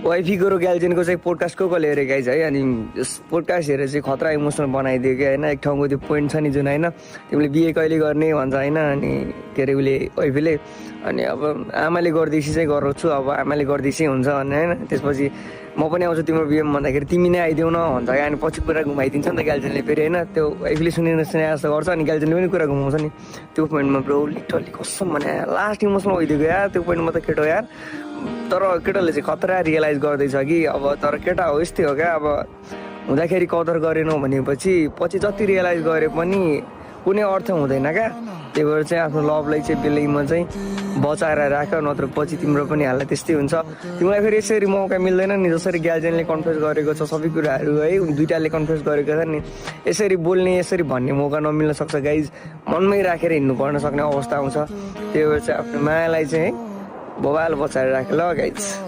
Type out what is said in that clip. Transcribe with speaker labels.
Speaker 1: वाइफीको र ग्याल्जेनको चाहिँ पोडकास्ट को कसले हेरे गाइज है। अनि पोडकास्ट हेरेर चाहिँ खतरा इमोसनल बनाइदियो कि होइन। एक ठाउँको त्यो पोइन्ट छ नि जुन होइन, तिमीले बिहे कहिले गर्ने भन्छ होइन। अनि के अरे उसले वाइफीले, अनि अब आमाले गर्दैछ चाहिँ गराउँछु, अब आमाले गर्दैछ हुन्छ भन्ने होइन। त्यसपछि म पनि आउँछु तिम्रो बिहेमा भन्दाखेरि तिमी नै आइदेऊ न भन्छ क्या। अनि पछि कुरा घुमाइदिन्छ नि त ग्याल्जेनले फेरि होइन। त्यो वाइफले सुनेर जस्तो गर्छ अनि ग्याल्जेनले पनि कुरा घुमाउँछ नि। त्यो पोइन्टमा ब्रो लिटरली कसम भने लास्ट इमोसनल भइदिएको यार त्यो पोइन्टमा त केटो यार। तर केटाले चाहिँ खतरा रियलाइज गर्दैछ कि अब तर केटा हो यस्तै हो क्या। अब हुँदाखेरि कदर गरेनौ भनेपछि पछि जति रियलाइज गरे पनि कुनै अर्थ हुँदैन क्या। त्यही भएर चाहिँ आफ्नो लभलाई चाहिँ बेलैमा चाहिँ बचाएर राख, नत्र पछि तिम्रो पनि हालत त्यस्तै हुन्छ। तिमीलाई फेरि यसरी मौका मिल्दैन नि, जसरी ग्याल्जेनले कन्फ्रेस गरेको छ सबै कुराहरू है, दुइटाले कन्फ्रेस गरेको छ नि। यसरी बोल्ने यसरी भन्ने मौका नमिल्न सक्छ गाइज, मनमै राखेर हिँड्नु पर्न सक्ने अवस्था आउँछ। त्यही भएर चाहिँ आफ्नो मायालाई चाहिँ बबाल बचाएर राख ल गाइज।